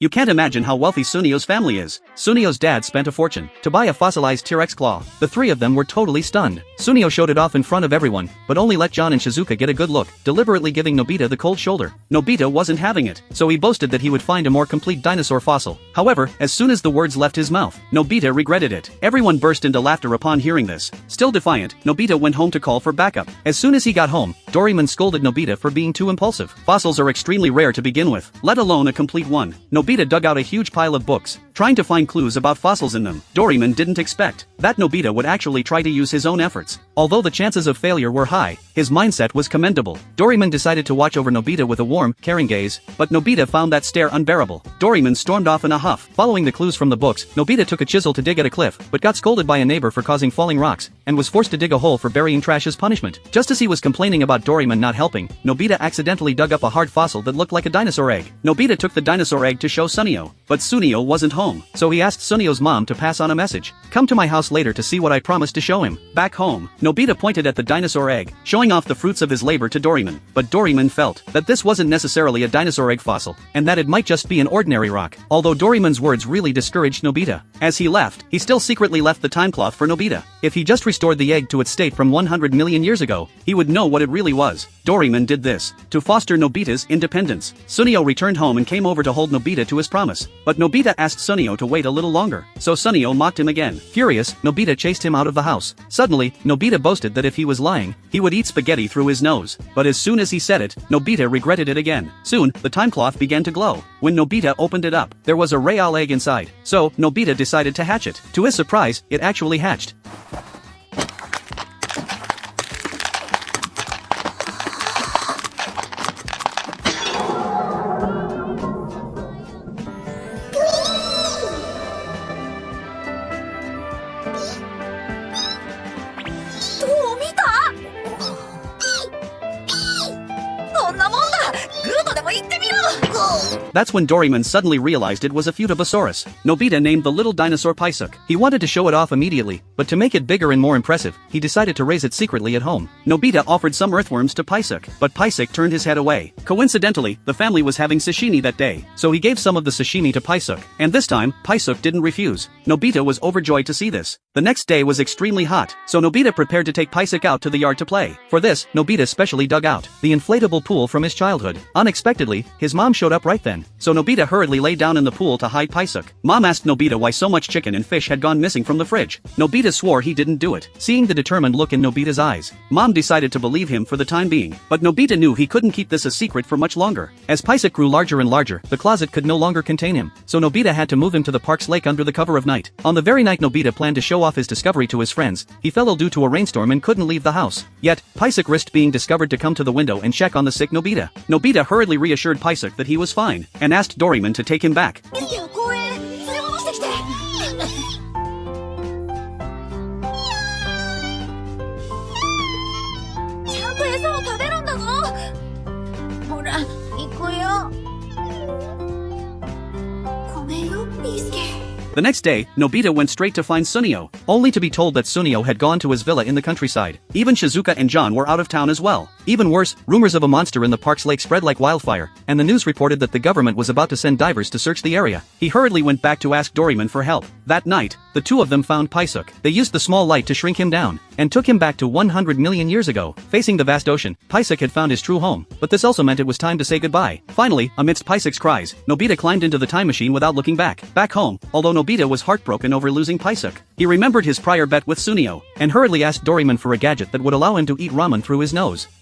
You can't imagine how wealthy Sunio's family is. Sunio's dad spent a fortune to buy a fossilized T-Rex claw. The three of them were totally stunned. Sunio showed it off in front of everyone, but only let John and Shizuka get a good look, deliberately giving Nobita the cold shoulder. Nobita wasn't having it, so he boasted that he would find a more complete dinosaur fossil. However, as soon as the words left his mouth, Nobita regretted it. Everyone burst into laughter upon hearing this. Still defiant, Nobita went home to call for backup. As soon as he got home, Doraemon scolded Nobita for being too impulsive. Fossils are extremely rare to begin with, let alone a complete one. Nobita dug out a huge pile of books, trying to find clues about fossils in them. Doraemon didn't expect that Nobita would actually try to use his own efforts. Although the chances of failure were high, his mindset was commendable. Doraemon decided to watch over Nobita with a warm, caring gaze, but Nobita found that stare unbearable. Doraemon stormed off in a huff. Following the clues from the books, Nobita took a chisel to dig at a cliff, but got scolded by a neighbor for causing falling rocks, and was forced to dig a hole for burying trash as punishment. Just as he was complaining about Doraemon not helping, Nobita accidentally dug up a hard fossil that looked like a dinosaur egg. Nobita took the dinosaur egg to show Sunio, but Sunio wasn't home, so he asked Sunio's mom to pass on a message. Come to my house later to see what I promised to show him. Back home, Nobita pointed at the dinosaur egg, showing off the fruits of his labor to Doraemon. But Doraemon felt that this wasn't necessarily a dinosaur egg fossil, and that it might just be an ordinary rock. Although Doraemon's words really discouraged Nobita. As he left, he still secretly left the time cloth for Nobita. If he just restored the egg to its state from 100 million years ago, he would know what it really was. Doraemon did this to foster Nobita's independence. Sunio returned home and came over to hold Nobita to his promise, but Nobita asked Sunio to wait a little longer, so Sunio mocked him again. Furious, Nobita chased him out of the house. Suddenly, Nobita boasted that if he was lying, he would eat spaghetti through his nose. But as soon as he said it, Nobita regretted it again. Soon, the time cloth began to glow. When Nobita opened it up, there was a real egg inside, so Nobita decided to hatch it. To his surprise, it actually hatched. That's when Doraemon suddenly realized it was a Futabosaurus. Nobita named the little dinosaur Paisuk. He wanted to show it off immediately, but to make it bigger and more impressive, he decided to raise it secretly at home. Nobita offered some earthworms to Paisuk, but Paisuk turned his head away. Coincidentally, the family was having sashimi that day, so he gave some of the sashimi to Paisuk, and this time, Paisuk didn't refuse. Nobita was overjoyed to see this. The next day was extremely hot, so Nobita prepared to take Paisuk out to the yard to play. For this, Nobita specially dug out the inflatable pool from his childhood. Unexpectedly, his mom showed up right then, so Nobita hurriedly lay down in the pool to hide Paisuk. Mom asked Nobita why so much chicken and fish had gone missing from the fridge. Nobita swore he didn't do it. Seeing the determined look in Nobita's eyes, Mom decided to believe him for the time being. But Nobita knew he couldn't keep this a secret for much longer. As Paisuk grew larger and larger, the closet could no longer contain him, so Nobita had to move him to the park's lake under the cover of night. On the very night Nobita planned to show off his discovery to his friends, he fell ill due to a rainstorm and couldn't leave the house. Yet, Paisuk risked being discovered to come to the window and check on the sick Nobita. Nobita hurriedly reassured Paisuk that he was fine, and asked Doraemon to take him back. The next day, Nobita went straight to find Sunio, only to be told that Sunio had gone to his villa in the countryside. Even Shizuka and John were out of town as well. Even worse, rumors of a monster in the park's lake spread like wildfire, and the news reported that the government was about to send divers to search the area. He hurriedly went back to ask Doraemon for help. That night, the two of them found Paisuk. They used the small light to shrink him down, and took him back to 100 million years ago. Facing the vast ocean, Paisuk had found his true home, but this also meant it was time to say goodbye. Finally, amidst Paisuk's cries, Nobita climbed into the time machine without looking back. Back home, although Nobita was heartbroken over losing Paisuk, he remembered his prior bet with Sunio, and hurriedly asked Doraemon for a gadget that would allow him to eat ramen through his nose.